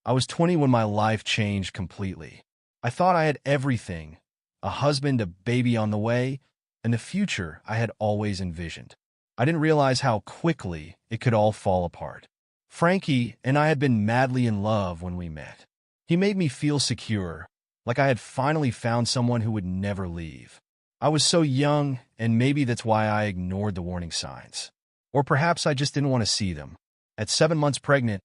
I was 20 when my life changed completely. I thought I had everything, a husband, a baby on the way, and the future I had always envisioned. I didn't realize how quickly it could all fall apart. Frankie and I had been madly in love when we met. He made me feel secure, like I had finally found someone who would never leave. I was so young, and maybe that's why I ignored the warning signs. Or perhaps I just didn't want to see them. At 7 months pregnant,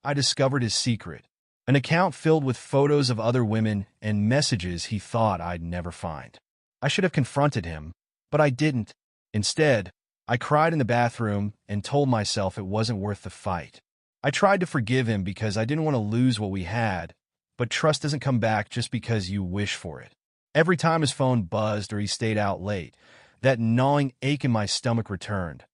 I discovered his secret, an account filled with photos of other women and messages he thought I'd never find. I should have confronted him, but I didn't. Instead, I cried in the bathroom and told myself it wasn't worth the fight. I tried to forgive him because I didn't want to lose what we had, but trust doesn't come back just because you wish for it. Every time his phone buzzed or he stayed out late, that gnawing ache in my stomach returned,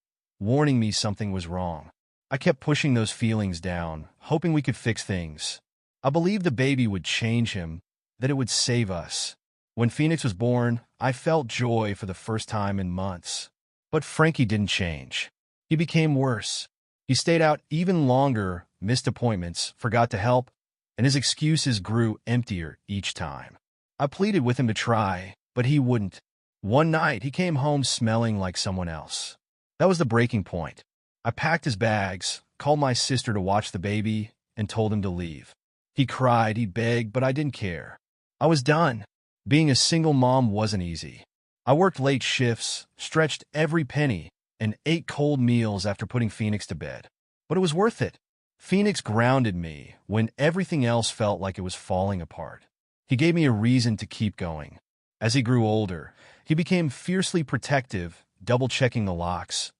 warning me something was wrong. I kept pushing those feelings down, hoping we could fix things. I believed the baby would change him, that it would save us. When Phoenix was born, I felt joy for the first time in months. But Frankie didn't change. He became worse. He stayed out even longer, missed appointments, forgot to help, and his excuses grew emptier each time. I pleaded with him to try, but he wouldn't. One night, he came home smelling like someone else. That was the breaking point. I packed his bags, called my sister to watch the baby, and told him to leave. He cried, he begged, but I didn't care. I was done. Being a single mom wasn't easy. I worked late shifts, stretched every penny, and ate cold meals after putting Phoenix to bed. But it was worth it. Phoenix grounded me when everything else felt like it was falling apart. He gave me a reason to keep going. As he grew older, he became fiercely protective, double-checking the locks,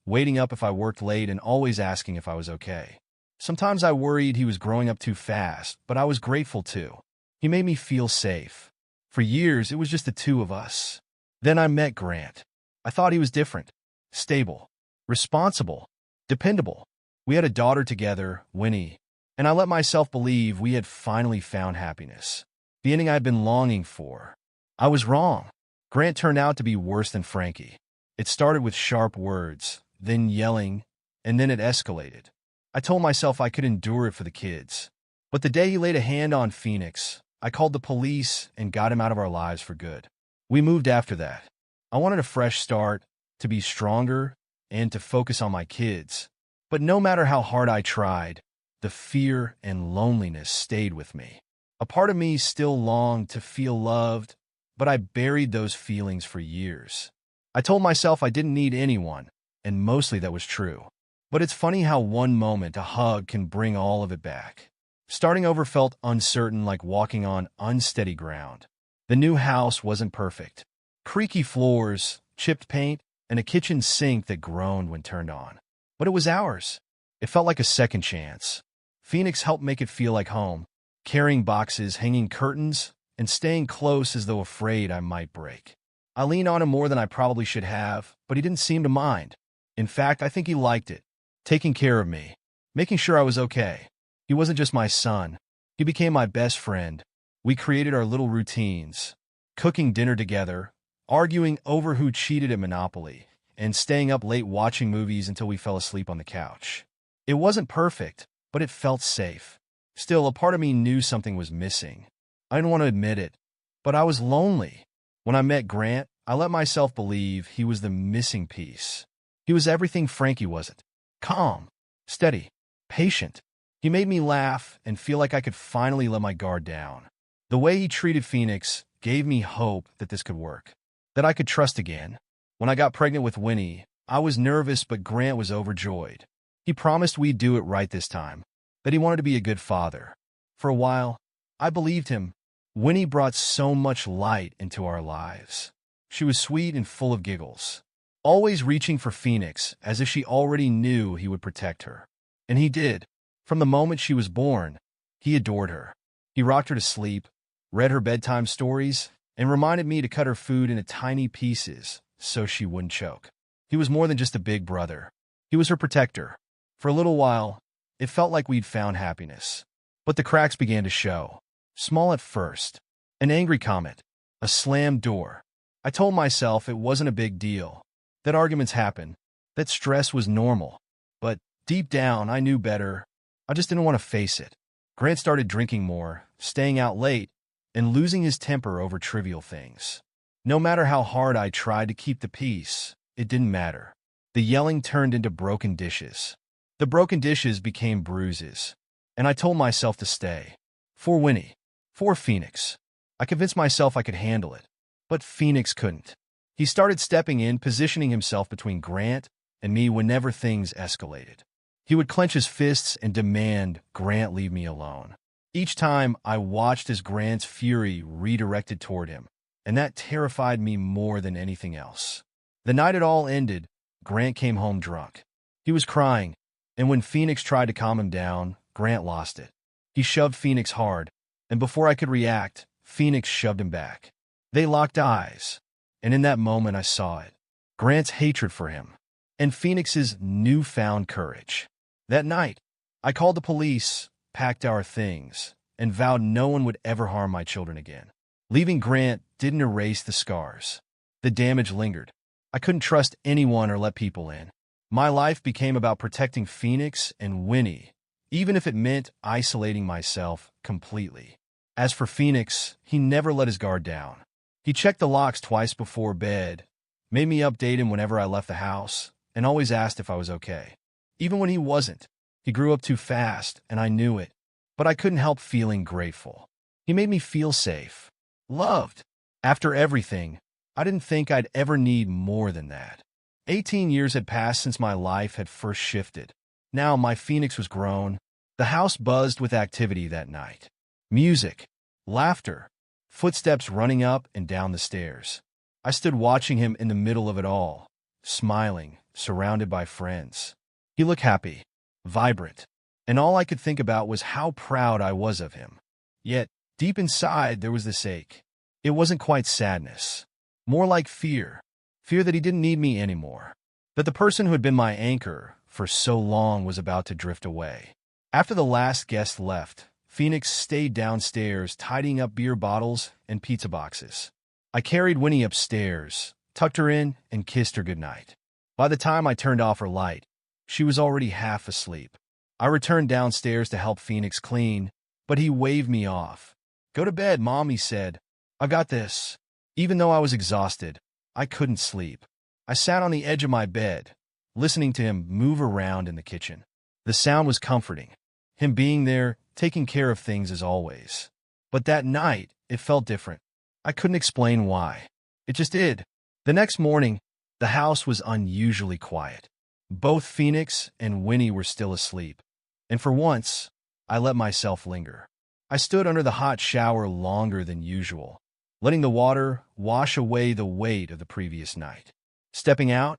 waiting up if I worked late and always asking if I was okay. Sometimes I worried he was growing up too fast, but I was grateful too. He made me feel safe. For years, it was just the two of us. Then I met Grant. I thought he was different, stable, responsible, dependable. We had a daughter together, Winnie, and I let myself believe we had finally found happiness, the ending I had been longing for. I was wrong. Grant turned out to be worse than Frankie. It started with sharp words, then yelling, and then it escalated. I told myself I could endure it for the kids. But the day he laid a hand on Phoenix, I called the police and got him out of our lives for good. We moved after that. I wanted a fresh start, to be stronger, and to focus on my kids. But no matter how hard I tried, the fear and loneliness stayed with me. A part of me still longed to feel loved, but I buried those feelings for years. I told myself I didn't need anyone, and mostly that was true. But it's funny how one moment, a hug, can bring all of it back. Starting over felt uncertain, like walking on unsteady ground. The new house wasn't perfect. Creaky floors, chipped paint, and a kitchen sink that groaned when turned on. But it was ours. It felt like a second chance. Phoenix helped make it feel like home, carrying boxes, hanging curtains, and staying close as though afraid I might break. I leaned on him more than I probably should have, but he didn't seem to mind. In fact, I think he liked it, taking care of me, making sure I was okay. He wasn't just my son. He became my best friend. We created our little routines, cooking dinner together, arguing over who cheated at Monopoly, and staying up late watching movies until we fell asleep on the couch. It wasn't perfect, but it felt safe. Still, a part of me knew something was missing. I didn't want to admit it, but I was lonely. When I met Grant, I let myself believe he was the missing piece. He was everything Frankie wasn't. Calm, steady, patient. He made me laugh and feel like I could finally let my guard down. The way he treated Phoenix gave me hope that this could work, that I could trust again. When I got pregnant with Winnie, I was nervous, but Grant was overjoyed. He promised we'd do it right this time, that he wanted to be a good father. For a while, I believed him. Winnie brought so much light into our lives. She was sweet and full of giggles, always reaching for Phoenix as if she already knew he would protect her. And he did. From the moment she was born, he adored her. He rocked her to sleep, read her bedtime stories, and reminded me to cut her food into tiny pieces so she wouldn't choke. He was more than just a big brother. He was her protector. For a little while, it felt like we'd found happiness. But the cracks began to show. Small at first. An angry comment. A slammed door. I told myself it wasn't a big deal, that arguments happen, that stress was normal. But deep down, I knew better. I just didn't want to face it. Grant started drinking more, staying out late, and losing his temper over trivial things. No matter how hard I tried to keep the peace, it didn't matter. The yelling turned into broken dishes. The broken dishes became bruises, and I told myself to stay. For Winnie. For Phoenix. I convinced myself I could handle it. But Phoenix couldn't. He started stepping in, positioning himself between Grant and me whenever things escalated. He would clench his fists and demand Grant leave me alone. Each time, I watched as Grant's fury redirected toward him, and that terrified me more than anything else. The night it all ended, Grant came home drunk. He was crying, and when Phoenix tried to calm him down, Grant lost it. He shoved Phoenix hard, and before I could react, Phoenix shoved him back. They locked eyes, and in that moment I saw it. Grant's hatred for him, and Phoenix's newfound courage. That night, I called the police, packed our things, and vowed no one would ever harm my children again. Leaving Grant didn't erase the scars. The damage lingered. I couldn't trust anyone or let people in. My life became about protecting Phoenix and Winnie, even if it meant isolating myself completely. As for Phoenix, he never let his guard down. He checked the locks twice before bed, made me update him whenever I left the house, and always asked if I was okay. Even when he wasn't. He grew up too fast, and I knew it, but I couldn't help feeling grateful. He made me feel safe, loved. After everything, I didn't think I'd ever need more than that. 18 years had passed since my life had first shifted. Now my Phoenix was grown. The house buzzed with activity that night. Music, laughter, footsteps running up and down the stairs. I stood watching him in the middle of it all, smiling, surrounded by friends. He looked happy, vibrant, and all I could think about was how proud I was of him. Yet, deep inside, there was this ache. It wasn't quite sadness, more like fear. Fear that he didn't need me anymore. That the person who had been my anchor for so long was about to drift away. After the last guest left, Phoenix stayed downstairs tidying up beer bottles and pizza boxes. I carried Winnie upstairs, tucked her in, and kissed her goodnight. By the time I turned off her light, she was already half asleep. I returned downstairs to help Phoenix clean, but he waved me off. "Go to bed, Mom," he said. "I got this." Even though I was exhausted, I couldn't sleep. I sat on the edge of my bed, listening to him move around in the kitchen. The sound was comforting. Him being there, taking care of things as always. But that night, it felt different. I couldn't explain why. It just did. The next morning, the house was unusually quiet. Both Phoenix and Winnie were still asleep. And for once, I let myself linger. I stood under the hot shower longer than usual, letting the water wash away the weight of the previous night. Stepping out,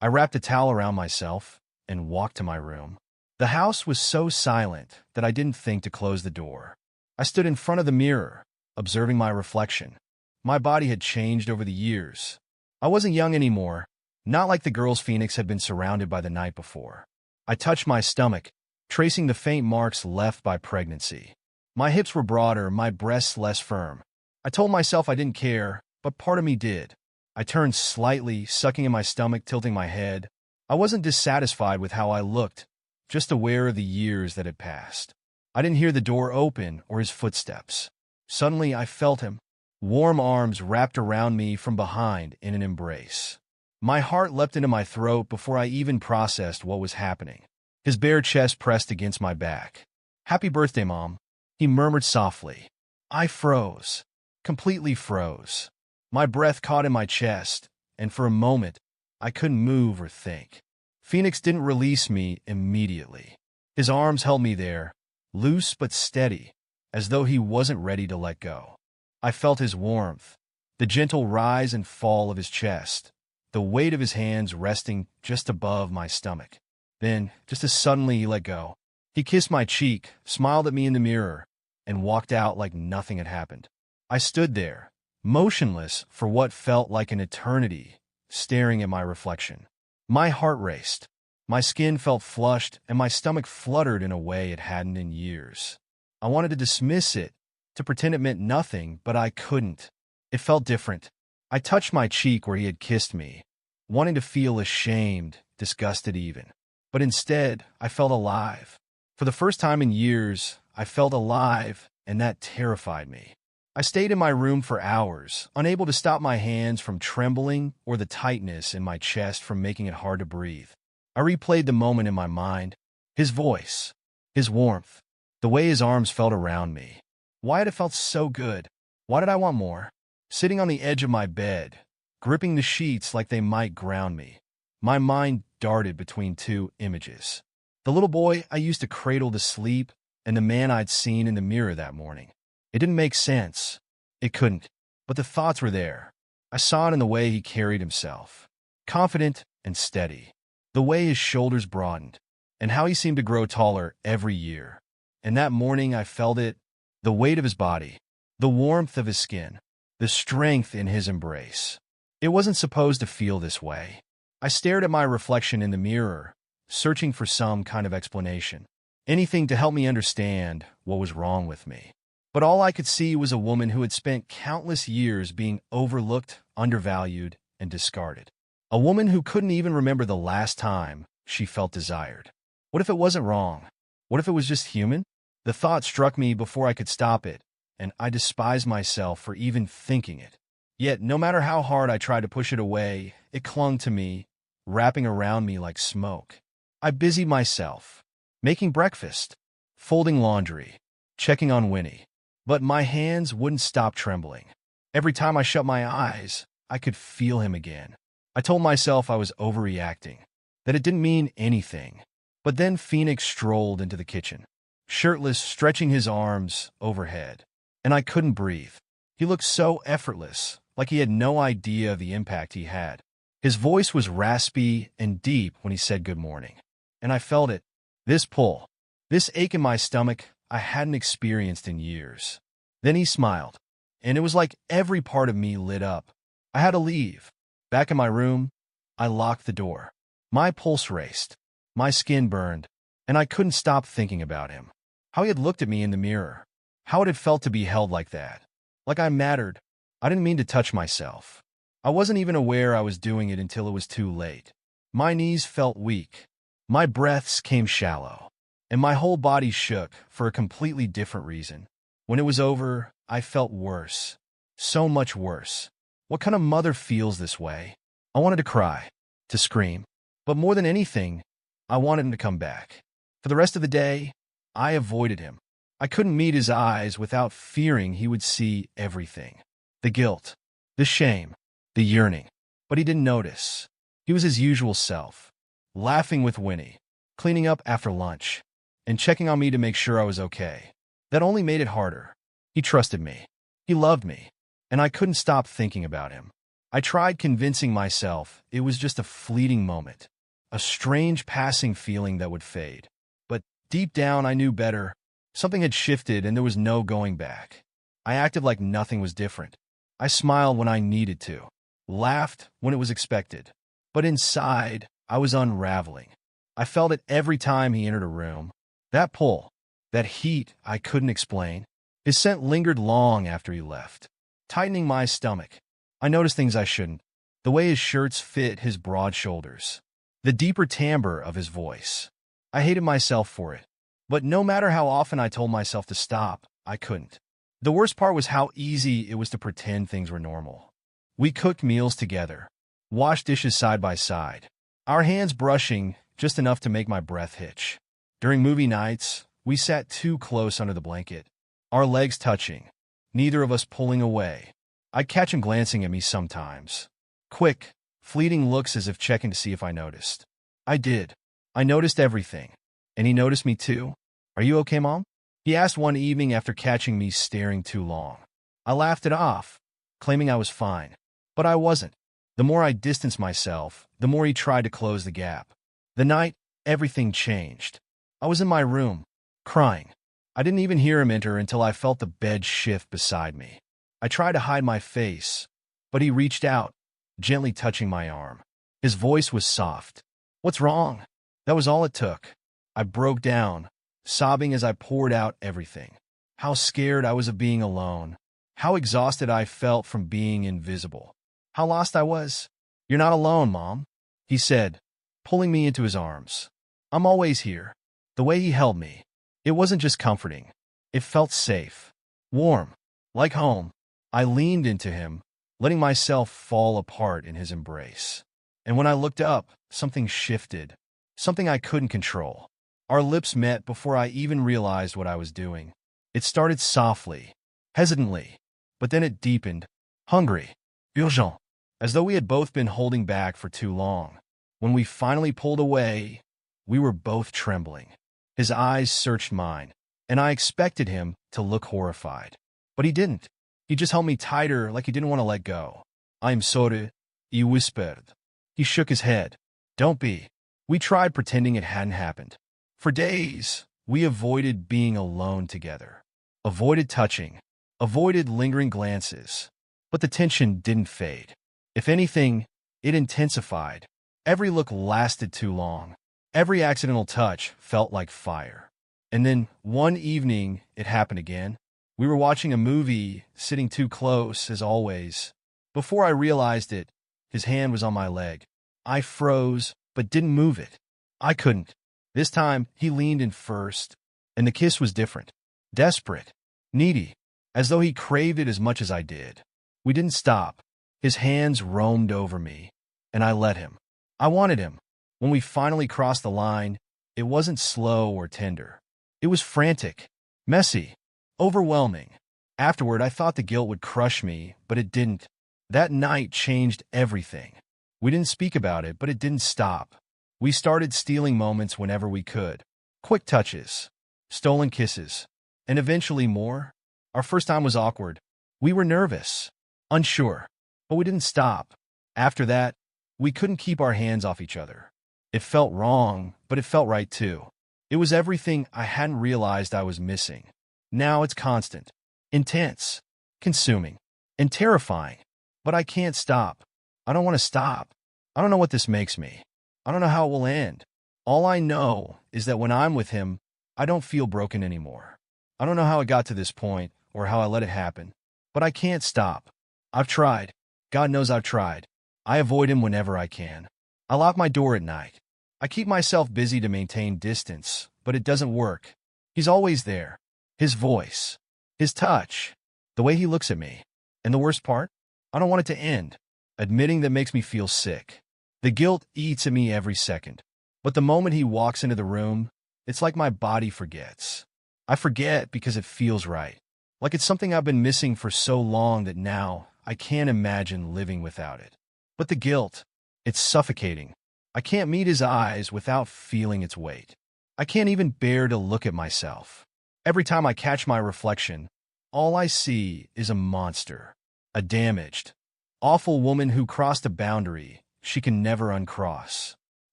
I wrapped a towel around myself and walked to my room. The house was so silent that I didn't think to close the door. I stood in front of the mirror, observing my reflection. My body had changed over the years. I wasn't young anymore, not like the girls Phoenix had been surrounded by the night before. I touched my stomach, tracing the faint marks left by pregnancy. My hips were broader, my breasts less firm. I told myself I didn't care, but part of me did. I turned slightly, sucking in my stomach, tilting my head. I wasn't dissatisfied with how I looked, just aware of the years that had passed. I didn't hear the door open or his footsteps. Suddenly, I felt him. Warm arms wrapped around me from behind in an embrace. My heart leapt into my throat before I even processed what was happening. His bare chest pressed against my back. "Happy birthday, Mom," he murmured softly. I froze. Completely froze. My breath caught in my chest, and for a moment, I couldn't move or think. Phoenix didn't release me immediately. His arms held me there, loose but steady, as though he wasn't ready to let go. I felt his warmth, the gentle rise and fall of his chest, the weight of his hands resting just above my stomach. Then, just as suddenly, he let go. He kissed my cheek, smiled at me in the mirror, and walked out like nothing had happened. I stood there, motionless for what felt like an eternity, staring at my reflection. My heart raced. My skin felt flushed, and my stomach fluttered in a way it hadn't in years. I wanted to dismiss it, to pretend it meant nothing, but I couldn't. It felt different. I touched my cheek where he had kissed me, wanting to feel ashamed, disgusted even. But instead, I felt alive. For the first time in years, I felt alive, and that terrified me. I stayed in my room for hours, unable to stop my hands from trembling or the tightness in my chest from making it hard to breathe. I replayed the moment in my mind, his voice, his warmth, the way his arms felt around me. Why had it felt so good? Why did I want more? Sitting on the edge of my bed, gripping the sheets like they might ground me, my mind darted between two images. The little boy I used to cradle to sleep and the man I'd seen in the mirror that morning. It didn't make sense. It couldn't. But the thoughts were there. I saw it in the way he carried himself, confident and steady, the way his shoulders broadened, and how he seemed to grow taller every year. And that morning I felt it, the weight of his body, the warmth of his skin, the strength in his embrace. It wasn't supposed to feel this way. I stared at my reflection in the mirror, searching for some kind of explanation, anything to help me understand what was wrong with me. But all I could see was a woman who had spent countless years being overlooked, undervalued, and discarded. A woman who couldn't even remember the last time she felt desired. What if it wasn't wrong? What if it was just human? The thought struck me before I could stop it, and I despised myself for even thinking it. Yet, no matter how hard I tried to push it away, it clung to me, wrapping around me like smoke. I busied myself, making breakfast, folding laundry, checking on Winnie. But my hands wouldn't stop trembling. Every time I shut my eyes, I could feel him again. I told myself I was overreacting, that it didn't mean anything. But then Phoenix strolled into the kitchen, shirtless, stretching his arms overhead, and I couldn't breathe. He looked so effortless, like he had no idea of the impact he had. His voice was raspy and deep when he said good morning, and I felt it, this pull, this ache in my stomach I hadn't experienced in years. Then he smiled, and it was like every part of me lit up. I had to leave. Back in my room, I locked the door. My pulse raced, my skin burned, and I couldn't stop thinking about him. How he had looked at me in the mirror, how it had felt to be held like that, like I mattered. I didn't mean to touch myself. I wasn't even aware I was doing it until it was too late. My knees felt weak, my breaths came shallow, and my whole body shook for a completely different reason. When it was over, I felt worse. So much worse. What kind of mother feels this way? I wanted to cry, to scream. But more than anything, I wanted him to come back. For the rest of the day, I avoided him. I couldn't meet his eyes without fearing he would see everything. The guilt, the shame, the yearning. But he didn't notice. He was his usual self, laughing with Winnie, cleaning up after lunch, and checking on me to make sure I was okay. That only made it harder. He trusted me. He loved me. And I couldn't stop thinking about him. I tried convincing myself it was just a fleeting moment, a strange passing feeling that would fade. But deep down I knew better. Something had shifted and there was no going back. I acted like nothing was different. I smiled when I needed to, laughed when it was expected. But inside, I was unraveling. I felt it every time he entered a room. That pull, that heat I couldn't explain. His scent lingered long after he left, tightening my stomach. I noticed things I shouldn't. The way his shirts fit his broad shoulders. The deeper timbre of his voice. I hated myself for it. But no matter how often I told myself to stop, I couldn't. The worst part was how easy it was to pretend things were normal. We cooked meals together, washed dishes side by side, our hands brushing just enough to make my breath hitch. During movie nights, we sat too close under the blanket, our legs touching, neither of us pulling away. I'd catch him glancing at me sometimes. Quick, fleeting looks as if checking to see if I noticed. I did. I noticed everything. And he noticed me too. "Are you okay, Mom?" He asked one evening after catching me staring too long. I laughed it off, claiming I was fine. But I wasn't. The more I distanced myself, the more he tried to close the gap. The night, everything changed. I was in my room, crying. I didn't even hear him enter until I felt the bed shift beside me. I tried to hide my face, but he reached out, gently touching my arm. His voice was soft. "What's wrong?" That was all it took. I broke down, sobbing as I poured out everything. How scared I was of being alone. How exhausted I felt from being invisible. How lost I was. "You're not alone, Mom," he said, pulling me into his arms. "I'm always here." The way he held me, it wasn't just comforting. It felt safe, warm, like home. I leaned into him, letting myself fall apart in his embrace. And when I looked up, something shifted, something I couldn't control. Our lips met before I even realized what I was doing. It started softly, hesitantly, but then it deepened, hungry, urgent, as though we had both been holding back for too long. When we finally pulled away, we were both trembling. His eyes searched mine, and I expected him to look horrified. But he didn't. He just held me tighter like he didn't want to let go. "I'm sorry," he whispered. He shook his head. "Don't be." We tried pretending it hadn't happened. For days, we avoided being alone together. Avoided touching. Avoided lingering glances. But the tension didn't fade. If anything, it intensified. Every look lasted too long. Every accidental touch felt like fire. And then, one evening, it happened again. We were watching a movie, sitting too close, as always. Before I realized it, his hand was on my leg. I froze, but didn't move it. I couldn't. This time, he leaned in first, and the kiss was different. Desperate. Needy. As though he craved it as much as I did. We didn't stop. His hands roamed over me, and I let him. I wanted him. When we finally crossed the line, it wasn't slow or tender. It was frantic, messy, overwhelming. Afterward, I thought the guilt would crush me, but it didn't. That night changed everything. We didn't speak about it, but it didn't stop. We started stealing moments whenever we could. Quick touches, stolen kisses, and eventually more. Our first time was awkward. We were nervous, unsure, but we didn't stop. After that, we couldn't keep our hands off each other. It felt wrong, but it felt right too. It was everything I hadn't realized I was missing. Now it's constant, intense, consuming, and terrifying. But I can't stop. I don't want to stop. I don't know what this makes me. I don't know how it will end. All I know is that when I'm with him, I don't feel broken anymore. I don't know how it got to this point or how I let it happen, but I can't stop. I've tried. God knows I've tried. I avoid him whenever I can. I lock my door at night. I keep myself busy to maintain distance, but it doesn't work. He's always there. His voice, his touch, the way he looks at me. And the worst part? I don't want it to end. Admitting that makes me feel sick. The guilt eats at me every second. But the moment he walks into the room, it's like my body forgets. I forget because it feels right. Like it's something I've been missing for so long that now I can't imagine living without it. But the guilt, it's suffocating. I can't meet his eyes without feeling its weight. I can't even bear to look at myself. Every time I catch my reflection, all I see is a monster, a damaged, awful woman who crossed a boundary she can never uncross.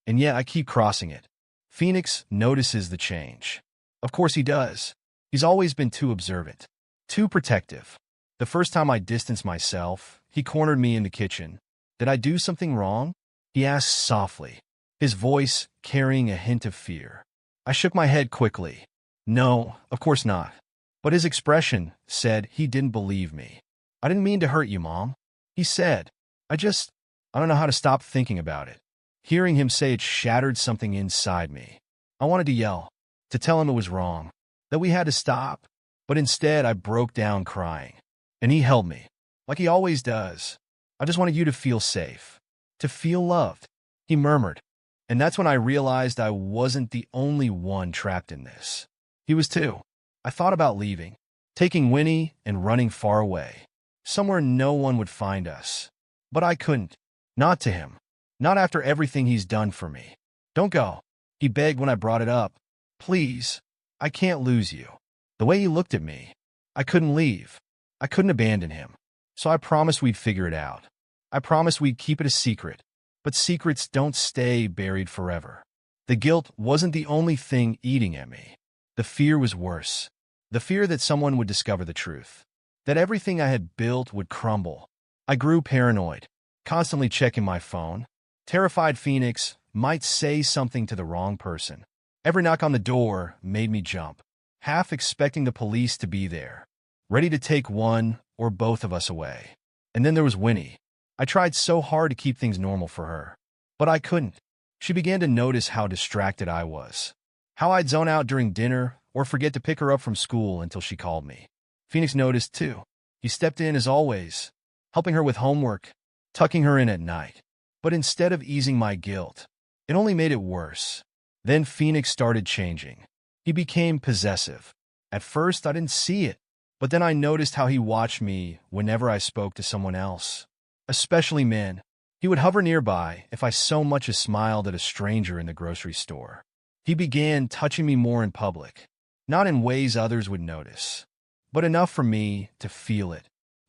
And yet I keep crossing it. Phoenix notices the change. Of course he does. He's always been too observant, too protective. The first time I distanced myself, he cornered me in the kitchen. "Did I do something wrong?" he asked softly, his voice carrying a hint of fear. I shook my head quickly. "No, of course not." But his expression said he didn't believe me. "I didn't mean to hurt you, Mom," he said. I don't know how to stop thinking about it." Hearing him say it shattered something inside me. I wanted to yell, to tell him it was wrong, that we had to stop. But instead, I broke down crying. And he held me, like he always does. "I just wanted you to feel safe, to feel loved," he murmured. And that's when I realized I wasn't the only one trapped in this. He was too. I thought about leaving, taking Winnie and running far away, somewhere no one would find us. But I couldn't. Not to him. Not after everything he's done for me. "Don't go," he begged when I brought it up. "Please, I can't lose you." The way he looked at me, I couldn't leave. I couldn't abandon him. So I promised we'd figure it out. I promised we'd keep it a secret. But secrets don't stay buried forever. The guilt wasn't the only thing eating at me. The fear was worse. The fear that someone would discover the truth. That everything I had built would crumble. I grew paranoid, constantly checking my phone. Terrified Phoenix might say something to the wrong person. Every knock on the door made me jump, half expecting the police to be there, ready to take one or both of us away. And then there was Winnie. I tried so hard to keep things normal for her, but I couldn't. She began to notice how distracted I was, how I'd zone out during dinner or forget to pick her up from school until she called me. Phoenix noticed too. He stepped in as always, helping her with homework, tucking her in at night. But instead of easing my guilt, it only made it worse. Then Phoenix started changing. He became possessive. At first, I didn't see it, but then I noticed how he watched me whenever I spoke to someone else, especially men. He would hover nearby if I so much as smiled at a stranger in the grocery store. He began touching me more in public, not in ways others would notice, but enough for me to feel it.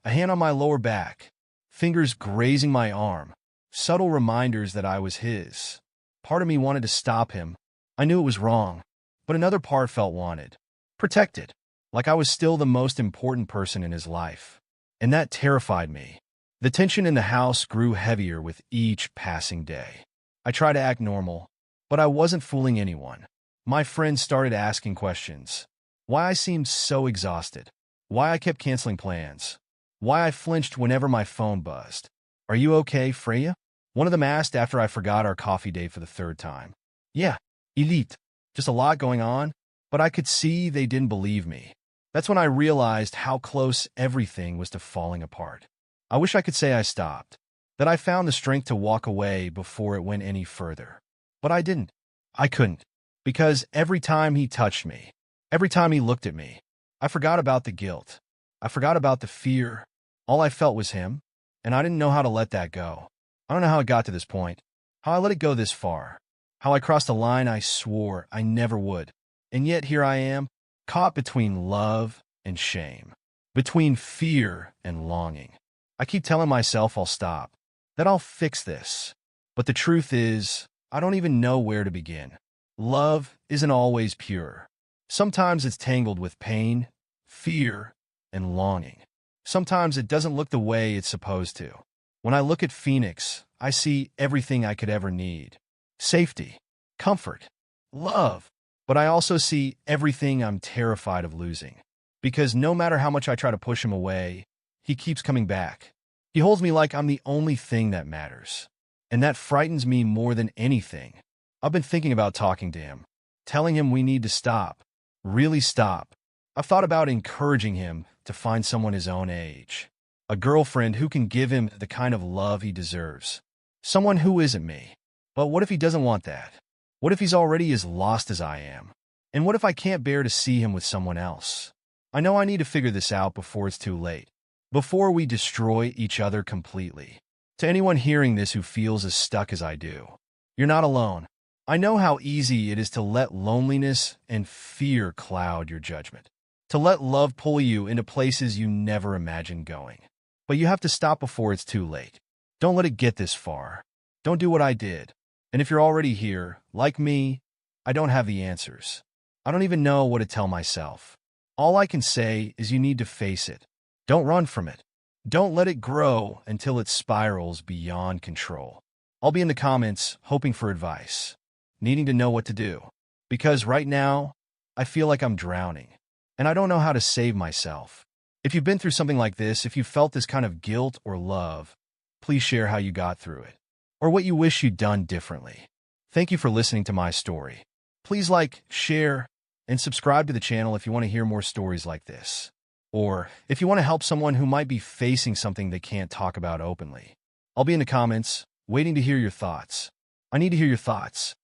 A hand on my lower back, fingers grazing my arm, subtle reminders that I was his. Part of me wanted to stop him. I knew it was wrong, but another part felt wanted, protected, like I was still the most important person in his life. And that terrified me. The tension in the house grew heavier with each passing day. I tried to act normal, but I wasn't fooling anyone. My friends started asking questions. Why I seemed so exhausted. Why I kept canceling plans. Why I flinched whenever my phone buzzed. "Are you okay, Freya?" One of them asked after I forgot our coffee date for the third time. "Yeah, elite. Just a lot going on," but I could see they didn't believe me. That's when I realized how close everything was to falling apart. I wish I could say I stopped, that I found the strength to walk away before it went any further. But I didn't. I couldn't. Because every time he touched me, every time he looked at me, I forgot about the guilt. I forgot about the fear. All I felt was him, and I didn't know how to let that go. I don't know how it got to this point, how I let it go this far, how I crossed a line I swore I never would. And yet here I am, caught between love and shame, between fear and longing. I keep telling myself I'll stop, that I'll fix this. But the truth is, I don't even know where to begin. Love isn't always pure. Sometimes it's tangled with pain, fear, and longing. Sometimes it doesn't look the way it's supposed to. When I look at Phoenix, I see everything I could ever need. Safety, comfort, love. But I also see everything I'm terrified of losing. Because no matter how much I try to push him away, he keeps coming back. He holds me like I'm the only thing that matters. And that frightens me more than anything. I've been thinking about talking to him, telling him we need to stop, really stop. I've thought about encouraging him to find someone his own age. A girlfriend who can give him the kind of love he deserves. Someone who isn't me. But what if he doesn't want that? What if he's already as lost as I am? And what if I can't bear to see him with someone else? I know I need to figure this out before it's too late. Before we destroy each other completely. To anyone hearing this who feels as stuck as I do, you're not alone. I know how easy it is to let loneliness and fear cloud your judgment. To let love pull you into places you never imagined going. But you have to stop before it's too late. Don't let it get this far. Don't do what I did. And if you're already here, like me, I don't have the answers. I don't even know what to tell myself. All I can say is you need to face it. Don't run from it. Don't let it grow until it spirals beyond control. I'll be in the comments hoping for advice, needing to know what to do. Because right now, I feel like I'm drowning, and I don't know how to save myself. If you've been through something like this, if you felt this kind of guilt or love, please share how you got through it, or what you wish you'd done differently. Thank you for listening to my story. Please like, share, and subscribe to the channel if you want to hear more stories like this. Or if you want to help someone who might be facing something they can't talk about openly. I'll be in the comments, waiting to hear your thoughts. I need to hear your thoughts.